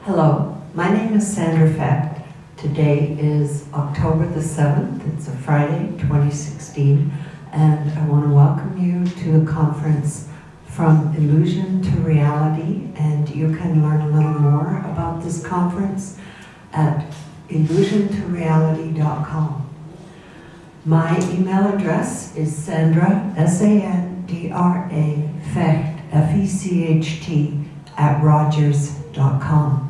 Hello, my name is Sandra Fecht. Today is October the 7th. It's a Friday, 2016, and I want to welcome you to a conference From Illusion to Reality, and you can learn a little more about this conference at illusiontoreality.com. My email address is Sandra, S-A-N-D-R-A, Fecht, F-E-C-H-T, @rogers.com.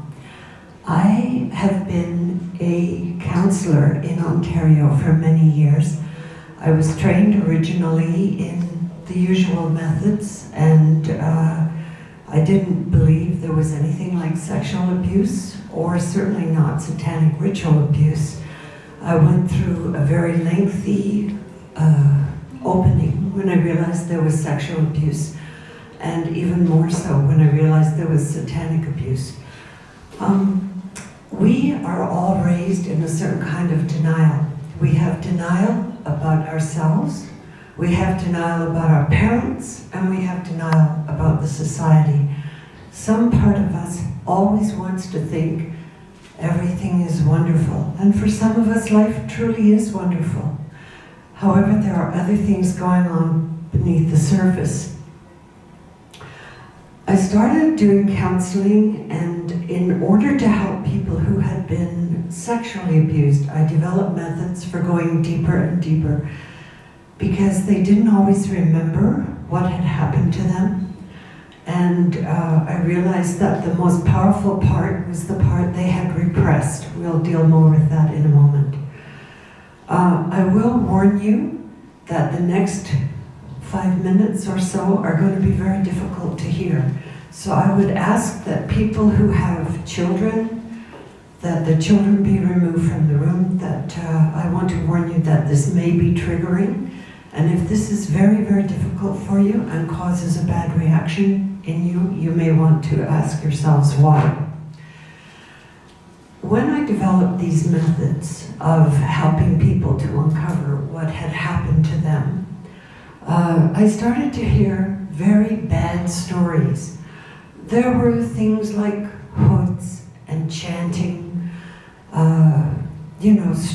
I have been a counselor in Ontario for many years. I was trained originally in the usual methods, and I didn't believe there was anything like sexual abuse, or certainly not satanic ritual abuse. I went through a very lengthy opening when I realized there was sexual abuse, and even more so when I realized there was satanic abuse. We are all raised in a certain kind of denial. We have denial about ourselves, we have denial about our parents, and we have denial about the society. Some part of us always wants to think everything is wonderful, and for some of us life truly is wonderful. However, there are other things going on beneath the surface. I started doing counseling, and in order to help people who had been sexually abused, I developed methods for going deeper and deeper, because they didn't always remember what had happened to them. And I realized that the most powerful part was the part they had repressed. We'll deal more with that in a moment. I will warn you that the next 5 minutes or so are going to be very difficult to hear. So I would ask that people who have children, that the children be removed from the room, that I want to warn you that this may be triggering. And if this is very, very difficult for you and causes a bad reaction in you, you may want to ask yourselves why. When I developed these methods of helping people to uncover what had happened to them, I started to hear very bad stories. There were things like hoods and chanting,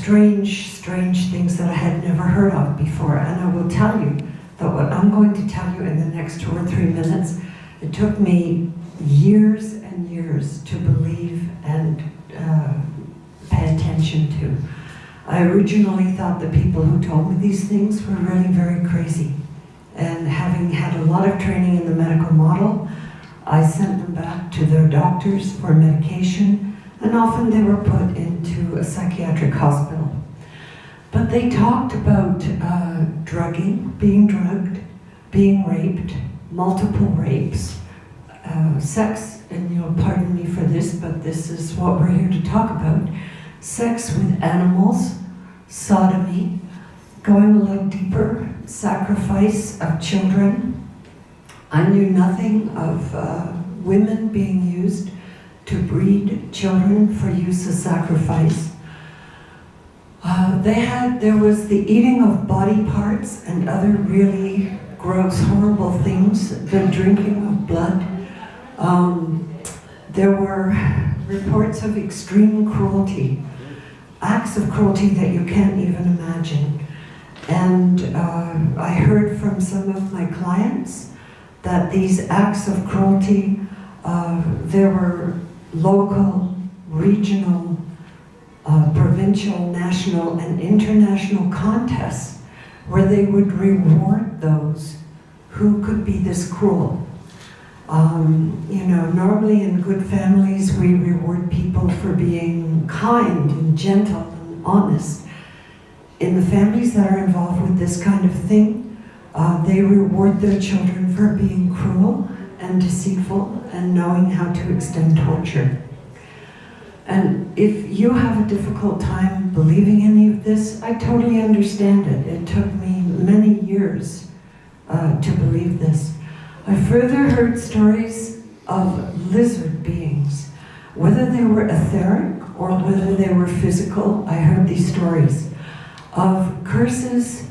strange things that I had never heard of before. And I will tell you that what I'm going to tell you in the next 2 or 3 minutes, it took me years and years to believe and pay attention to. I originally thought the people who told me these things were really very crazy. And having had a lot of training in the medical model, I sent them back to their doctors for medication, and often they were put into a psychiatric hospital. But they talked about drugging, being drugged, being raped, multiple rapes, sex, and you'll pardon me for this, but this is what we're here to talk about, sex with animals, sodomy, going a little deeper, sacrifice of children. I knew nothing of women being used to breed children for use as sacrifice. There was the eating of body parts and other really gross, horrible things, the drinking of blood. There were reports of extreme cruelty, acts of cruelty that you can't even imagine. And I heard from some of my clients that these acts of cruelty, there were local, regional, provincial, national, and international contests where they would reward those who could be this cruel. Normally in good families we reward people for being kind and gentle and honest. In the families that are involved with this kind of thing, they reward their children for being cruel and deceitful and knowing how to extend torture. And if you have a difficult time believing any of this, I totally understand it. It took me many years to believe this. I further heard stories of lizard beings, whether they were etheric or whether they were physical. I heard these stories of curses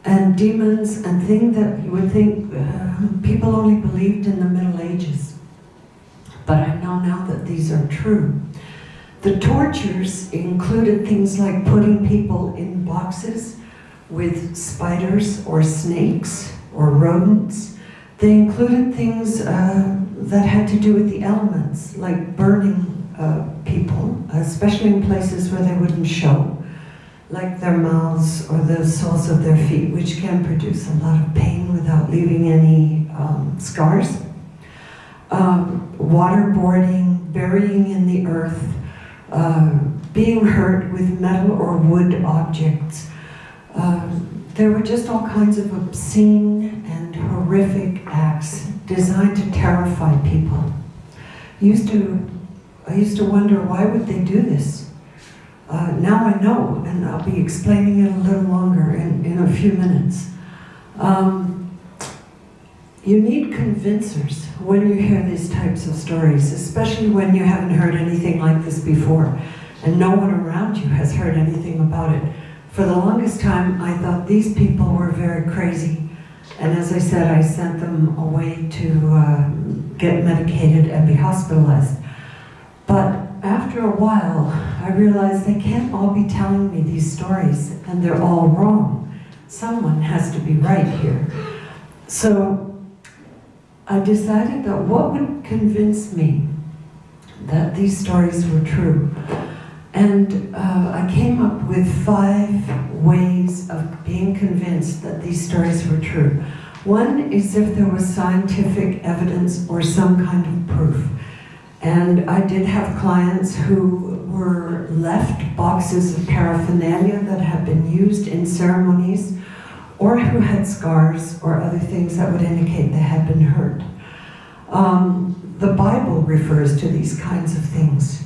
and demons and things that you would think people only believed in the Middle Ages. But I know now that these are true. The tortures included things like putting people in boxes with spiders or snakes or rodents. They included things that had to do with the elements, like burning people, especially in places where they wouldn't show, like their mouths or the soles of their feet, which can produce a lot of pain without leaving any scars. Waterboarding, burying in the earth, being hurt with metal or wood objects. There were just all kinds of obscene and horrific acts designed to terrify people. I used to wonder, why would they do this? Now I know, and I'll be explaining it a little longer in a few minutes. You need convincers when you hear these types of stories, especially when you haven't heard anything like this before, and no one around you has heard anything about it. For the longest time, I thought these people were very crazy, and as I said, I sent them away to get medicated and be hospitalized. But after a while, I realized they can't all be telling me these stories, and they're all wrong. Someone has to be right here. So I decided that what would convince me that these stories were true. And I came up with 5 ways of being convinced that these stories were true. One is if there was scientific evidence or some kind of proof. And I did have clients who were left boxes of paraphernalia that had been used in ceremonies, or who had scars or other things that would indicate they had been hurt. The Bible refers to these kinds of things.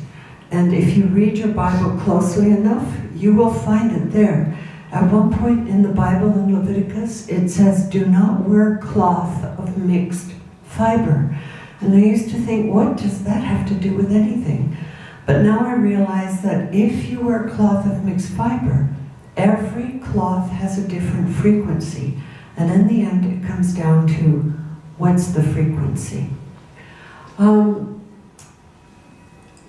And if you read your Bible closely enough, you will find it there. At one point in the Bible in Leviticus, it says, "Do not wear cloth of mixed fiber." And I used to think, what does that have to do with anything? But now I realize that if you wear cloth of mixed fiber, every cloth has a different frequency. And in the end, it comes down to, what's the frequency?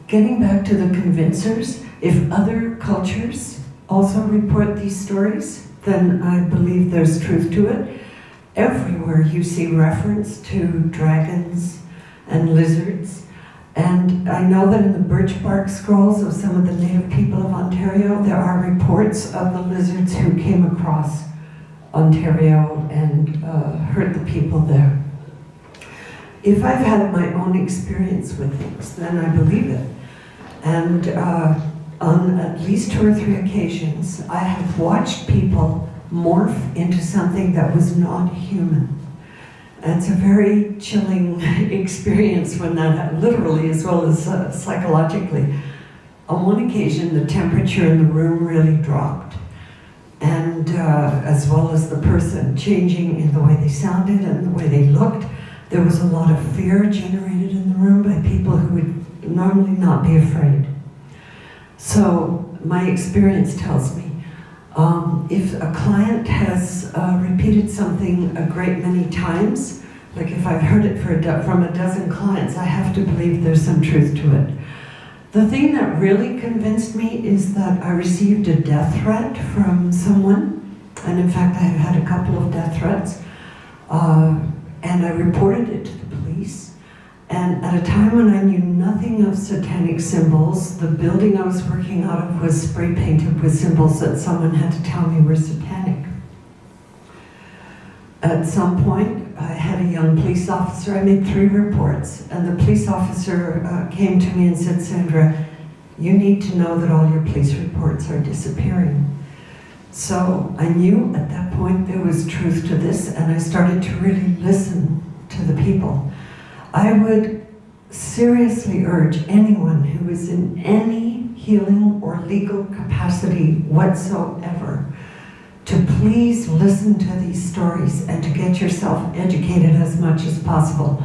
Getting back to the convincers, if other cultures also report these stories, then I believe there's truth to it. Everywhere you see reference to dragons and lizards. And I know that in the birch bark scrolls of some of the native people of Ontario, there are reports of the lizards who came across Ontario and hurt the people there. If I've had my own experience with things, then I believe it. And on at least 2 or 3 occasions, I have watched people morph into something that was not human. And it's a very chilling experience when that happens, literally as well as psychologically. On one occasion, the temperature in the room really dropped. And as well as the person changing in the way they sounded and the way they looked, there was a lot of fear generated in the room by people who would normally not be afraid. So my experience tells me, if a client has repeated something a great many times, like if I've heard it from a dozen clients, I have to believe there's some truth to it. The thing that really convinced me is that I received a death threat from someone, and in fact I have had a couple of death threats, and I reported it to the police. And at a time when I knew nothing of satanic symbols, the building I was working out of was spray painted with symbols that someone had to tell me were satanic. At some point, I had a young police officer. I made 3 reports, and the police officer came to me and said, "Sandra, you need to know that all your police reports are disappearing." So I knew at that point there was truth to this, and I started to really listen to the people. I would seriously urge anyone who is in any healing or legal capacity whatsoever to please listen to these stories and to get yourself educated as much as possible,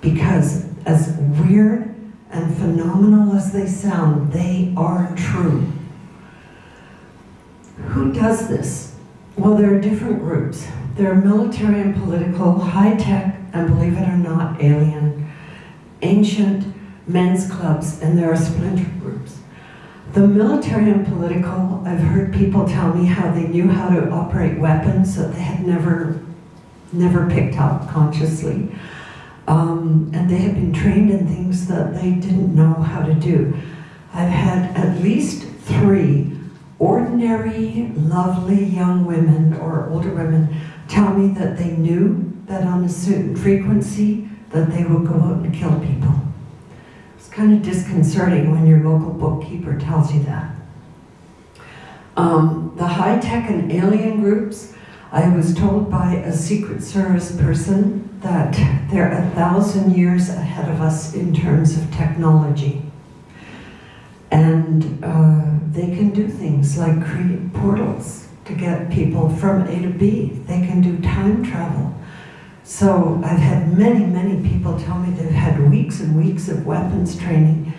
because as weird and phenomenal as they sound, they are true. Who does this? Well, there are different groups. There are military and political, high-tech, and believe it or not, alien, ancient, men's clubs, and there are splinter groups. The military and political, I've heard people tell me how they knew how to operate weapons that they had never picked up consciously. And they had been trained in things that they didn't know how to do. I've had at least 3 ordinary, lovely young women or older women tell me that they knew that on a certain frequency that they would go out and kill people. It's kind of disconcerting when your local bookkeeper tells you that. The high-tech and alien groups, I was told by a Secret Service person that they're 1,000 years ahead of us in terms of technology. And they can do things like create portals to get people from A to B. They can do time travel. So I've had many people tell me they've had weeks and weeks of weapons training.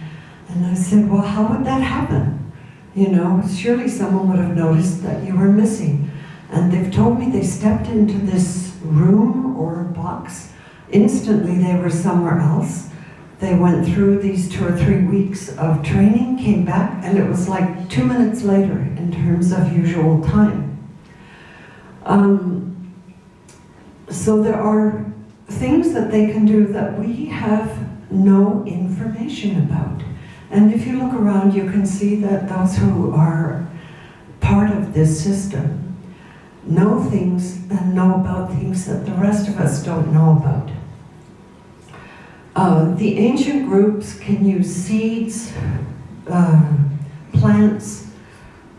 And I said, well, how would that happen? You know, surely someone would have noticed that you were missing. And they've told me they stepped into this room or box. Instantly they were somewhere else. They went through these 2 or 3 weeks of training, came back, and it was like 2 minutes later in terms of usual time. So there are things that they can do that we have no information about. And if you look around, you can see that those who are part of this system know things and know about things that the rest of us don't know about. The ancient groups can use seeds, plants,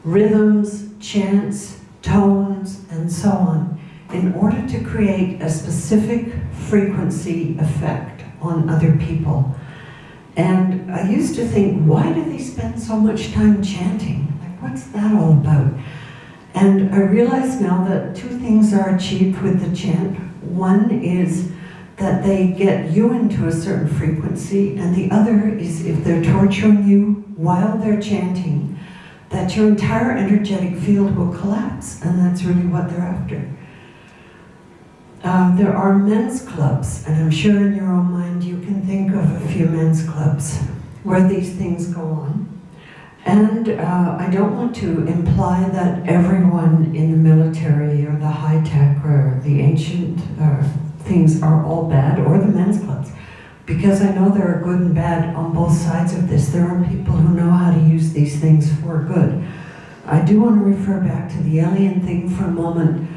rhythms, chants, tones, and so on in order to create a specific frequency effect on other people. And I used to think, why do they spend so much time chanting? Like, what's that all about? And I realize now that 2 things are achieved with the chant. One is that they get you into a certain frequency, and the other is if they're torturing you while they're chanting, that your entire energetic field will collapse, and that's really what they're after. There are men's clubs, and I'm sure in your own mind you can think of a few men's clubs where these things go on. And I don't want to imply that everyone in the military or the high-tech or the ancient things are all bad, or the men's clubs, because I know there are good and bad on both sides of this. There are people who know how to use these things for good. I do want to refer back to the alien thing for a moment.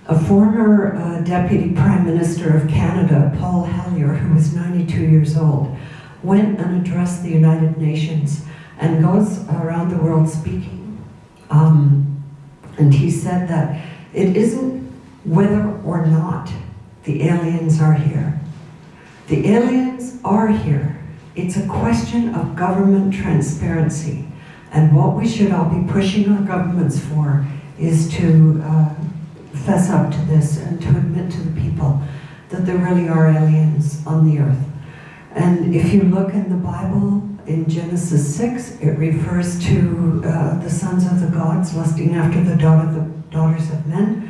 A former Deputy Prime Minister of Canada, Paul Hellyer, who was 92 years old, went and addressed the United Nations and goes around the world speaking. And he said that it isn't whether or not the aliens are here. The aliens are here. It's a question of government transparency. And what we should all be pushing our governments for is to fess up to this and to admit to the people that there really are aliens on the earth. And if you look in the Bible, in Genesis 6, it refers to the sons of the gods lusting after the daughters of men.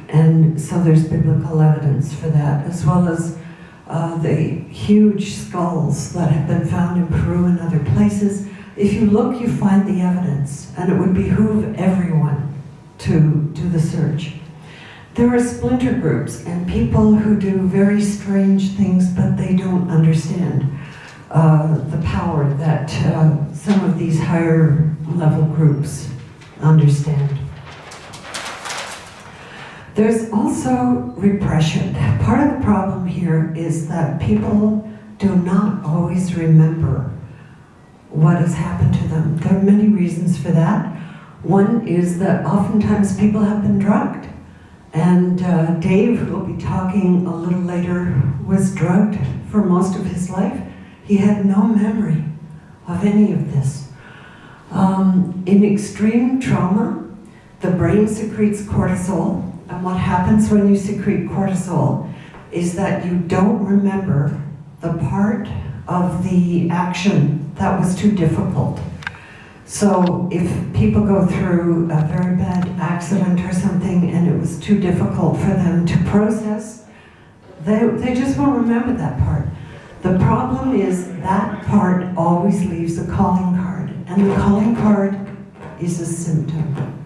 And so there's biblical evidence for that, as well as the huge skulls that have been found in Peru and other places. If you look, you find the evidence, and it would behoove everyone to do the search. There are splinter groups and people who do very strange things, but they don't understand the power that some of these higher level groups understand. There's also repression. Part of the problem here is that people do not always remember what has happened to them. There are many reasons for that. One is that oftentimes people have been drugged. And Dave, who will be talking a little later, was drugged for most of his life. He had no memory of any of this. In extreme trauma, the brain secretes cortisol. And what happens when you secrete cortisol is that you don't remember the part of the action that was too difficult. So if people go through a very bad accident or something and it was too difficult for them to process, they just won't remember that part. The problem is that part always leaves a calling card, and the calling card is a symptom.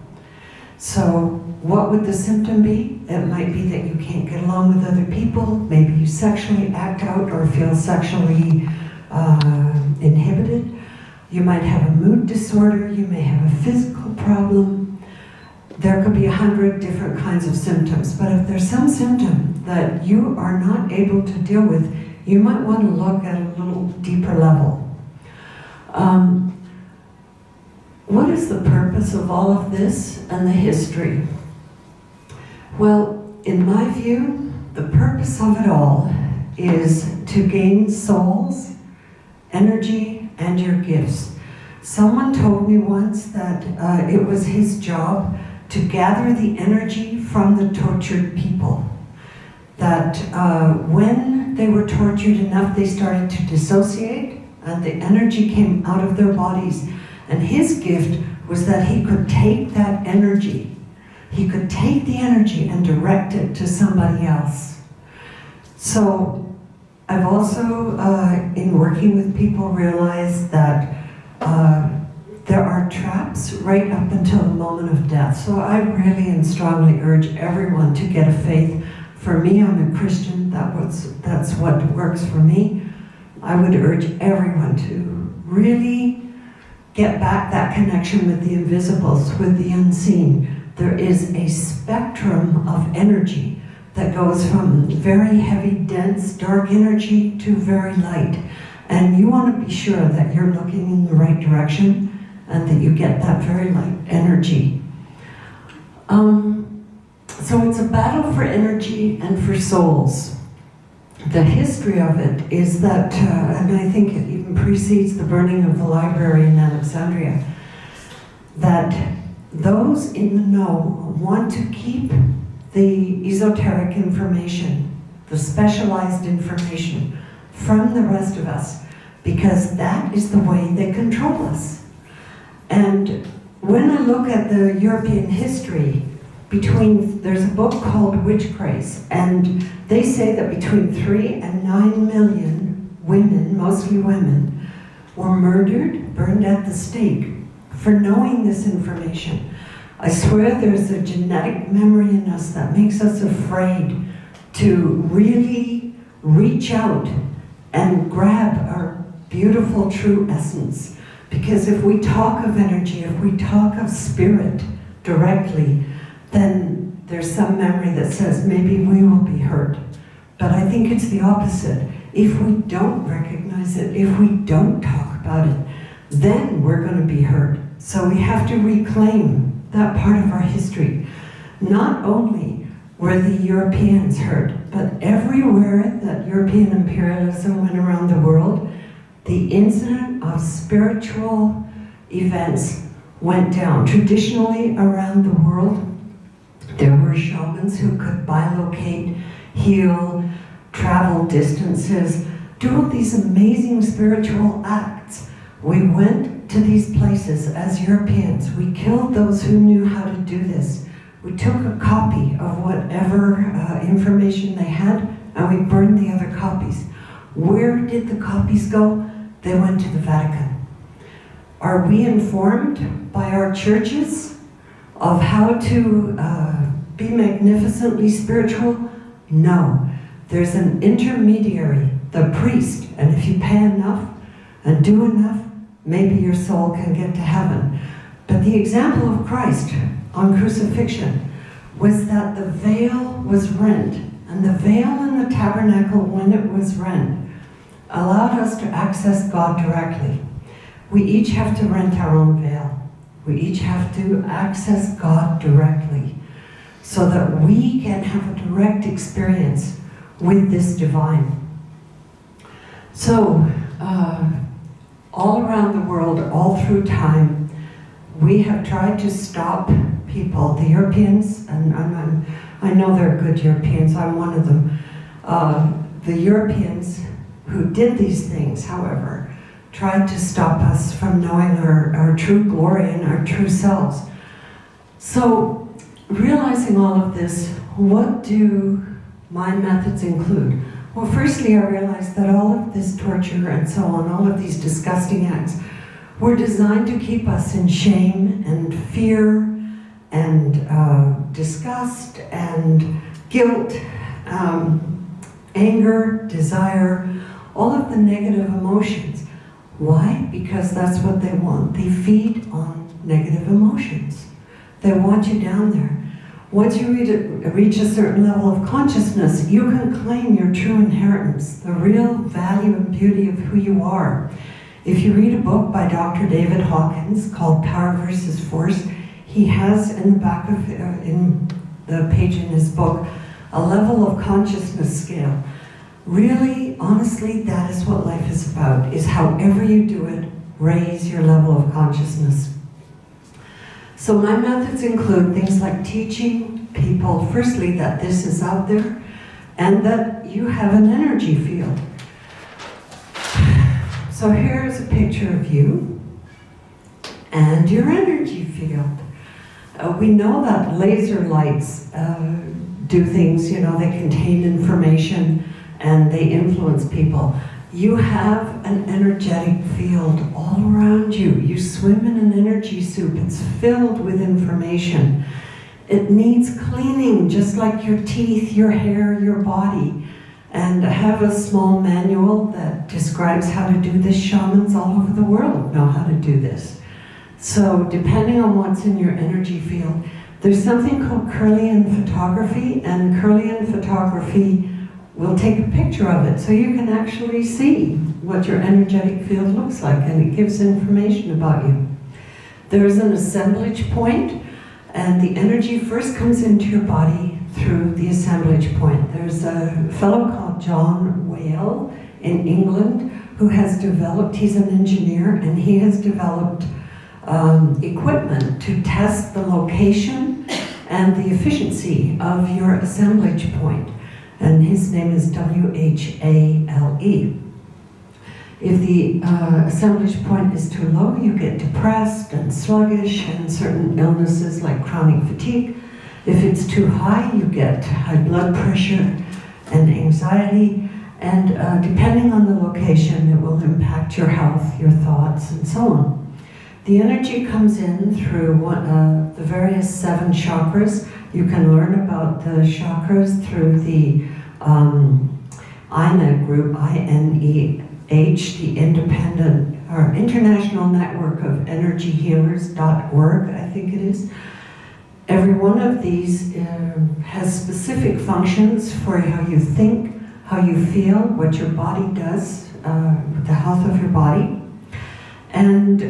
So what would the symptom be? It might be that you can't get along with other people, maybe you sexually act out or feel sexually inhibited. You might have a mood disorder, you may have a physical problem. There could be 100 different kinds of symptoms, but if there's some symptom that you are not able to deal with, you might want to look at a little deeper level. What is the purpose of all of this and the history? Well, in my view, the purpose of it all is to gain souls, energy, and your gifts. Someone told me once that it was his job to gather the energy from the tortured people. That when they were tortured enough, they started to dissociate, and the energy came out of their bodies. And his gift was that he could take that energy. He could take the energy and direct it to somebody else. So I've also, in working with people, realized that there are traps right up until the moment of death. So I really and strongly urge everyone to get a faith. For me, I'm a Christian. That's what works for me. I would urge everyone to really get back that connection with the invisibles, with the unseen. There is a spectrum of energy that goes from very heavy, dense, dark energy to very light. And you want to be sure that you're looking in the right direction and that you get that very light energy. So it's a battle for energy and for souls. The history of it is that, and I think it even precedes the burning of the library in Alexandria, that those in the know want to keep the esoteric information, the specialized information, from the rest of us, because that is the way they control us. And when I look at the European history, there's a book called Witchcraze, and they say that between 3 and 9 million women, mostly women, were murdered, burned at the stake for knowing this information. I swear there's a genetic memory in us that makes us afraid to really reach out and grab our beautiful true essence. Because if we talk of energy, if we talk of spirit directly, then there's some memory that says maybe we will be hurt. But I think it's the opposite. If we don't recognize it, if we don't talk about it, then we're going to be hurt. So we have to reclaim that part of our history. Not only were the Europeans hurt, but everywhere that European imperialism went around the world, the incident of spiritual events went down. Traditionally around the world, there were shamans who could bilocate, heal, travel distances, do all these amazing spiritual acts. We went to these places as Europeans. We killed those who knew how to do this. We took a copy of whatever information they had, and we burned the other copies. Where did the copies go? They went to the Vatican. Are we informed by our churches of how to be magnificently spiritual? No. There's an intermediary, the priest, and if you pay enough and do enough, maybe your soul can get to heaven. But the example of Christ on crucifixion was that the veil was rent, and the veil in the tabernacle, when it was rent, allowed us to access God directly. We each have to rent our own veil. We each have to access God directly so that we can have a direct experience with this divine. So, all around the world, all through time, we have tried to stop people, the Europeans, and I know they're good Europeans, I'm one of them. The Europeans who did these things, however, tried to stop us from knowing our true glory and our true selves. So, realizing all of this, what do my methods include? Well, firstly, I realized that all of this torture and so on, all of these disgusting acts, were designed to keep us in shame and fear and disgust and guilt, anger, desire, all of the negative emotions. Why? Because that's what they want. They feed on negative emotions. They want you down there. Once you reach a certain level of consciousness, you can claim your true inheritance, the real value and beauty of who you are. If you read a book by Dr. David Hawkins called Power versus Force, he has in the back of in the page in his book a level of consciousness scale. Really, honestly, that is what life is about, is however you do it, raise your level of consciousness. So my methods include things like teaching people, firstly, that this is out there, and that you have an energy field. So here's a picture of you and your energy field. We know that laser lights do things, you know, they contain information and they influence people. You have an energetic field all around you. You swim in an energy soup. It's filled with information. It needs cleaning, just like your teeth, your hair, your body. And I have a small manual that describes how to do this. Shamans all over the world know how to do this. So depending on what's in your energy field, there's something called Kirlian photography, and Kirlian photography will take a picture of it so you can actually see what your energetic field looks like, and it gives information about you. There's an assemblage point, and the energy first comes into your body through the assemblage point. There's a fellow called John Whale in England who has developed, he's an engineer, and he has developed equipment to test the location and the efficiency of your assemblage point. And his name is W-H-A-L-E. If the assemblage point is too low, you get depressed and sluggish and certain illnesses like chronic fatigue. If it's too high, you get high blood pressure and anxiety. And depending on the location, it will impact your health, your thoughts, and so on. The energy comes in through the various 7 chakras. You can learn about the chakras through the INEH group, I-N-E-H, the Independent or International Network of Energy Healers.org, I think it is. Every one of these has specific functions for how you think, how you feel, what your body does, the health of your body. And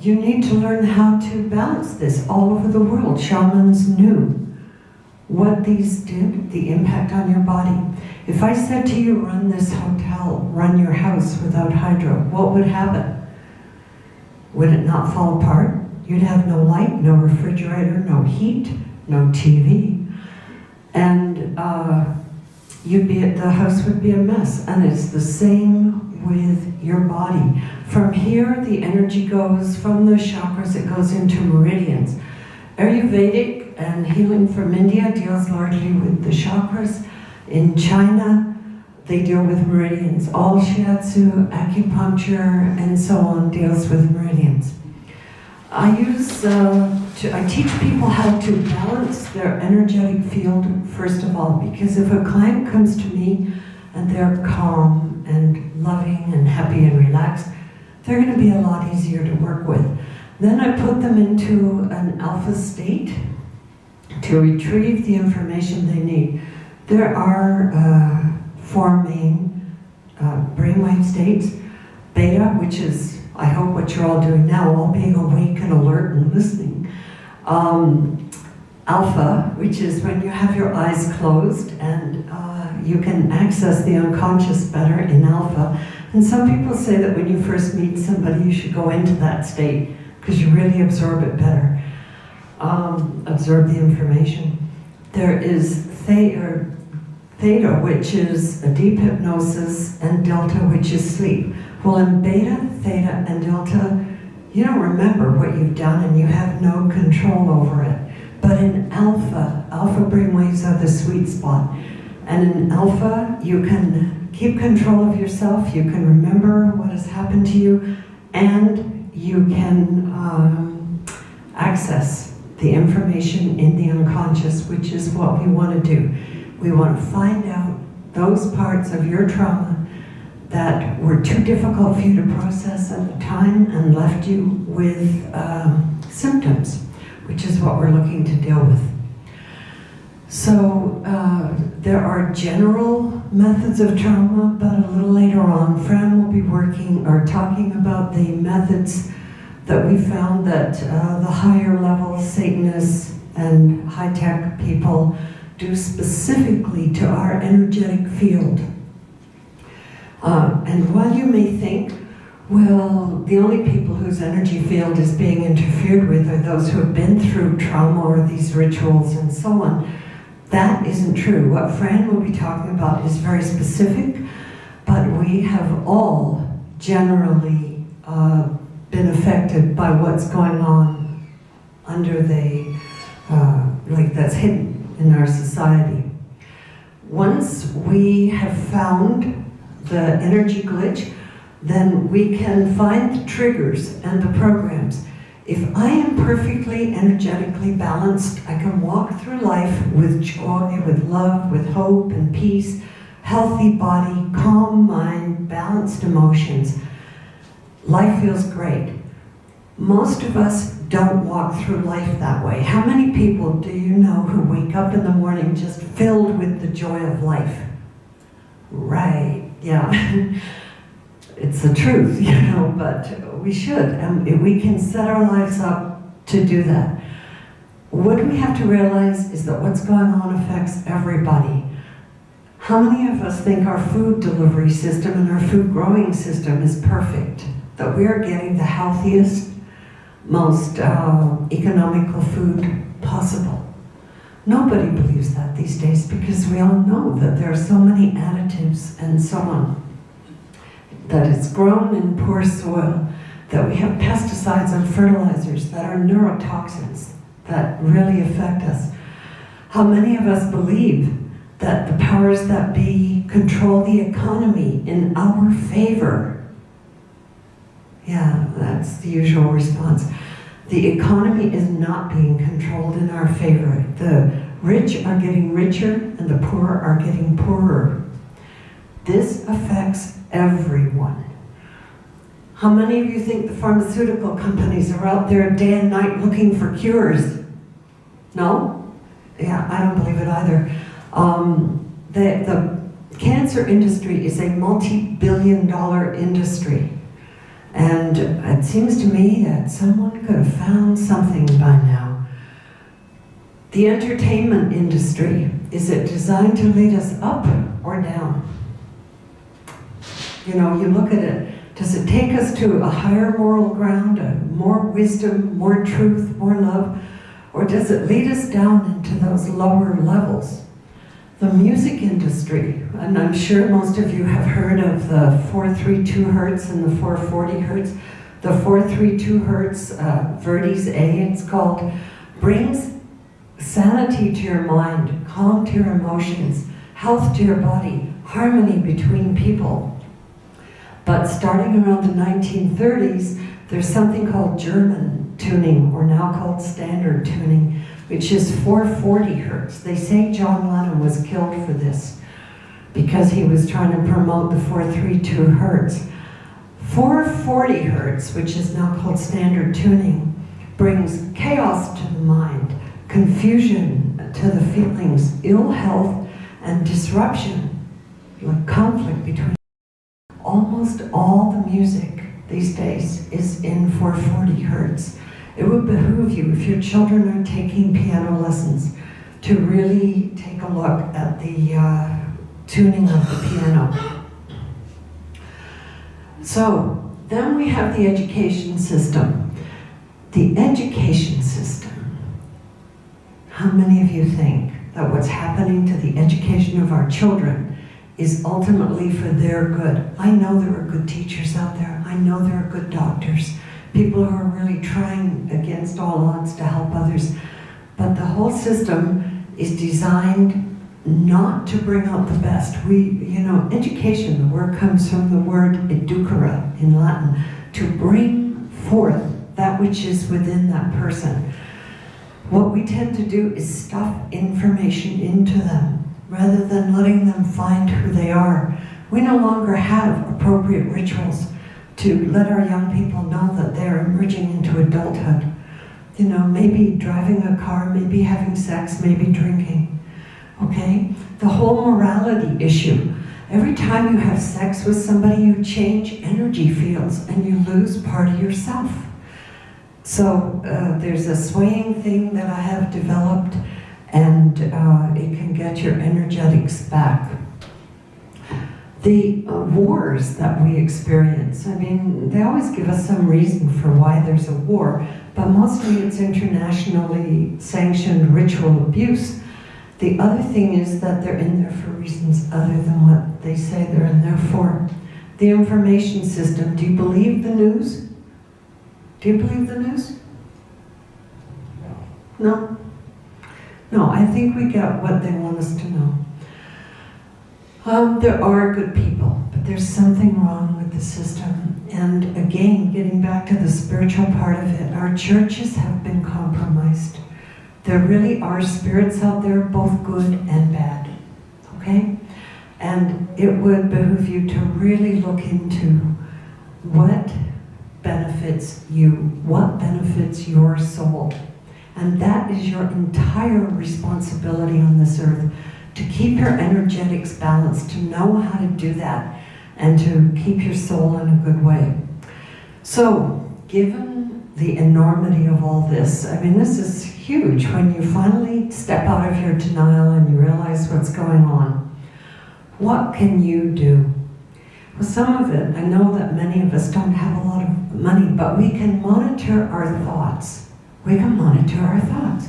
you need to learn how to balance this all over the world. Shamans knew what these did, the impact on your body. If I said to you, run this hotel, run your house without hydro, what would happen? Would it not fall apart? You'd have no light, no refrigerator, no heat, no TV. And the house would be a mess. And it's the same with your body. From here, the energy goes from the chakras, it goes into meridians. Ayurvedic and healing from India deals largely with the chakras. In China, they deal with meridians. All shiatsu, acupuncture, and so on deals with meridians. I teach people how to balance their energetic field, first of all, because if a client comes to me and they're calm and loving and happy and relaxed, they're going to be a lot easier to work with. Then I put them into an alpha state to retrieve the information they need. There are 4 main brainwave states. Beta, which is, I hope, what you're all doing now, all being awake and alert and listening. Alpha, which is when you have your eyes closed and you can access the unconscious better in alpha. And some people say that when you first meet somebody, you should go into that state because you really absorb it better, absorb the information. There is theta, which is a deep hypnosis, and delta, which is sleep. Well, in beta, theta, and delta, you don't remember what you've done and you have no control over it. But in alpha brainwaves are the sweet spot. And in alpha, you can keep control of yourself, you can remember what has happened to you, and you can access the information in the unconscious, which is what we want to do. We want to find out those parts of your trauma that were too difficult for you to process at the time and left you with symptoms, which is what we're looking to deal with. So there are general methods of trauma, but a little later on, Fran will be working or talking about the methods that we found that the higher level Satanists and high-tech people do specifically to our energetic field. And while you may think, well, the only people whose energy field is being interfered with are those who have been through trauma or these rituals and so on, that isn't true. What Fran will be talking about is very specific, but we have all generally been affected by what's going on under the, like that's hidden in our society. Once we have found the energy glitch, then we can find the triggers and the programs. If I am perfectly energetically balanced, I can walk through life with joy, with love, with hope and peace, healthy body, calm mind, balanced emotions. Life feels great. Most of us don't walk through life that way. How many people do you know who wake up in the morning just filled with the joy of life? Right, yeah. It's the truth, you know, but we should, and we can set our lives up to do that. What we have to realize is that what's going on affects everybody. How many of us think our food delivery system and our food growing system is perfect? That we are getting the healthiest, most economical food possible? Nobody believes that these days because we all know that there are so many additives and so on. That it's grown in poor soil, that we have pesticides and fertilizers that are neurotoxins that really affect us. How many of us believe that the powers that be control the economy in our favor? Yeah, that's the usual response. The economy is not being controlled in our favor. The rich are getting richer and the poor are getting poorer. This affects everyone. How many of you think the pharmaceutical companies are out there day and night looking for cures? No? Yeah, I don't believe it either. The cancer industry is a multi-billion-dollar industry. And it seems to me that someone could have found something by now. The entertainment industry, is it designed to lead us up or down? You know, you look at it, does it take us to a higher moral ground, more wisdom, more truth, more love? Or does it lead us down into those lower levels? The music industry, and I'm sure most of you have heard of the 432 hertz and the 440 hertz. The 432 hertz, Verdi's A, it's called, brings sanity to your mind, calm to your emotions, health to your body, harmony between people. But starting around the 1930s, there's something called German tuning, or now called standard tuning, which is 440 hertz. They say John Lennon was killed for this because he was trying to promote the 432 hertz. 440 hertz, which is now called standard tuning, brings chaos to the mind, confusion to the feelings, ill health, and disruption, like conflict between. Almost all the music these days is in 440 hertz. It would behoove you, if your children are taking piano lessons, to really take a look at the tuning of the piano. So, then we have the education system. The education system. How many of you think that what's happening to the education of our children is ultimately for their good? I know there are good teachers out there. I know there are good doctors. People who are really trying against all odds to help others. But the whole system is designed not to bring out the best. Education, the word comes from the word educere in Latin, to bring forth that which is within that person. What we tend to do is stuff information into them rather than letting them find who they are. We no longer have appropriate rituals to let our young people know that they're emerging into adulthood. Maybe driving a car, maybe having sex, maybe drinking. Okay? The whole morality issue. Every time you have sex with somebody, you change energy fields and you lose part of yourself. So there's a swaying thing that I have developed, and it can get your energetics back. The wars that we experience, they always give us some reason for why there's a war, but mostly it's internationally sanctioned ritual abuse. The other thing is that they're in there for reasons other than what they say they're in there for. The information system, do you believe the news? Do you believe the news? No? No, I think we get what they want us to know. There are good people, but there's something wrong with the system. And again, getting back to the spiritual part of it, our churches have been compromised. There really are spirits out there, both good and bad. Okay? And it would behoove you to really look into what benefits you, what benefits your soul. And that is your entire responsibility on this earth, to keep your energetics balanced, to know how to do that, and to keep your soul in a good way. So, given the enormity of all this, this is huge when you finally step out of your denial and you realize what's going on. What can you do? Well, some of it, I know that many of us don't have a lot of money, but we can monitor our thoughts. We can monitor our thoughts.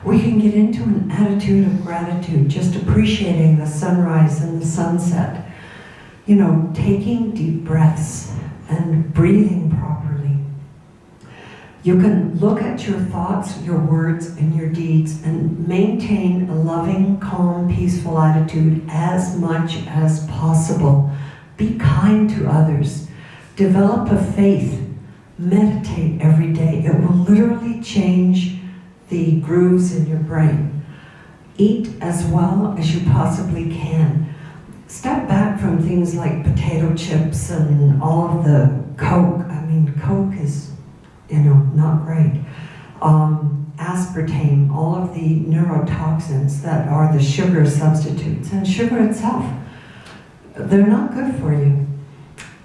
We can get into an attitude of gratitude, just appreciating the sunrise and the sunset. Taking deep breaths and breathing properly. You can look at your thoughts, your words, and your deeds and maintain a loving, calm, peaceful attitude as much as possible. Be kind to others. Develop a faith. Meditate every day. It will literally change the grooves in your brain. Eat as well as you possibly can. Step back from things like potato chips and all of the Coke. Coke is, not great. Aspartame, all of the neurotoxins that are the sugar substitutes, and sugar itself. They're not good for you.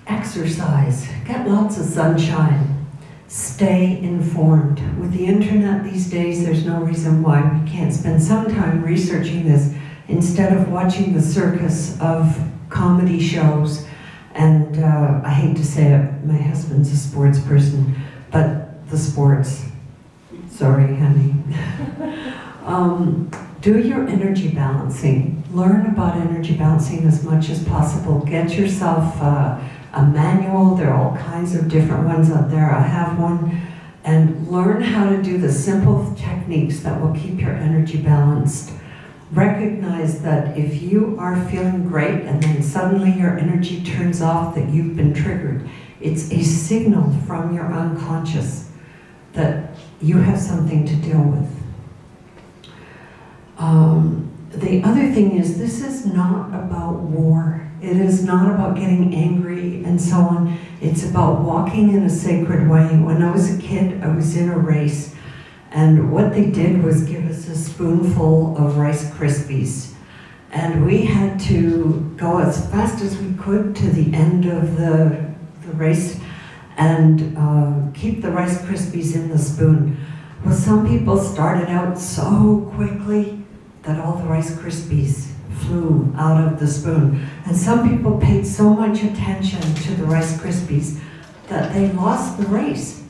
Exercise. Get lots of sunshine. Stay informed. With the internet these days, there's no reason why we can't spend some time researching this instead of watching the circus of comedy shows. And I hate to say it, my husband's a sports person, but the sports, sorry honey. Do your energy balancing. Learn about energy balancing as much as possible. Get yourself a manual. There are all kinds of different ones out there. I have one. And learn how to do the simple techniques that will keep your energy balanced. Recognize that if you are feeling great and then suddenly your energy turns off, that you've been triggered. It's a signal from your unconscious that you have something to deal with. The other thing is, this is not about war. It is not about getting angry and so on. It's about walking in a sacred way. When I was a kid, I was in a race, and what they did was give us a spoonful of Rice Krispies. And we had to go as fast as we could to the end of the race and keep the Rice Krispies in the spoon. Well, some people started out so quickly that all the Rice Krispies flew out of the spoon. And some people paid so much attention to the Rice Krispies that they lost the race.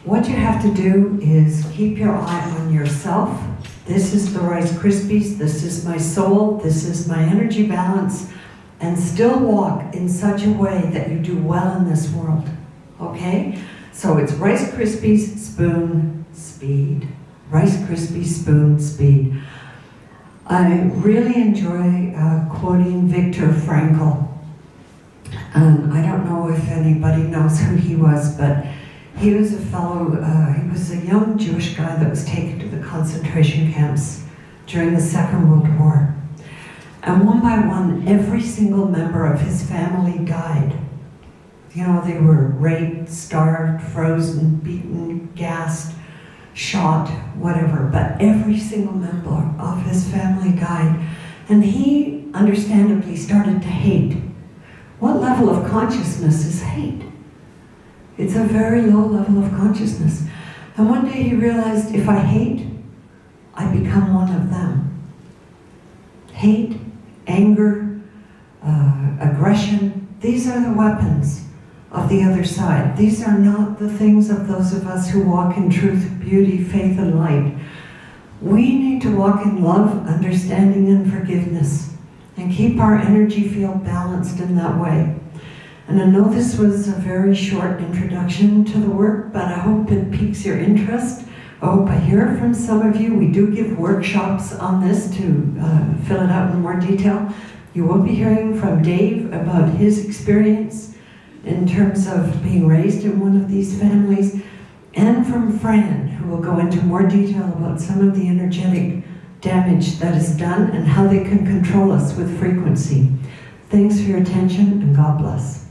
What you have to do is keep your eye on yourself. This is the Rice Krispies, this is my soul, this is my energy balance, and still walk in such a way that you do well in this world. Okay? So it's Rice Krispies, spoon, speed. Rice Krispies, spoon, speed. I really enjoy quoting Viktor Frankl. And I don't know if anybody knows who he was, but he was a fellow, he was a young Jewish guy that was taken to the concentration camps during the Second World War. And one by one, every single member of his family died. You know, they were raped, starved, frozen, beaten, gassed, shot, whatever. But every single member of his family died. And he, understandably, started to hate. What level of consciousness is hate? It's a very low level of consciousness. And one day he realized, if I hate, I become one of them. Hate, anger, aggression, these are the weapons of the other side. These are not the things of those of us who walk in truth, beauty, faith, and light. We need to walk in love, understanding, and forgiveness, and keep our energy field balanced in that way. And I know this was a very short introduction to the work, but I hope it piques your interest. I hope I hear from some of you. We do give workshops on this to fill it out in more detail. You will be hearing from Dave about his experience in terms of being raised in one of these families, and from Fran, who will go into more detail about some of the energetic damage that is done and how they can control us with frequency. Thanks for your attention, and God bless.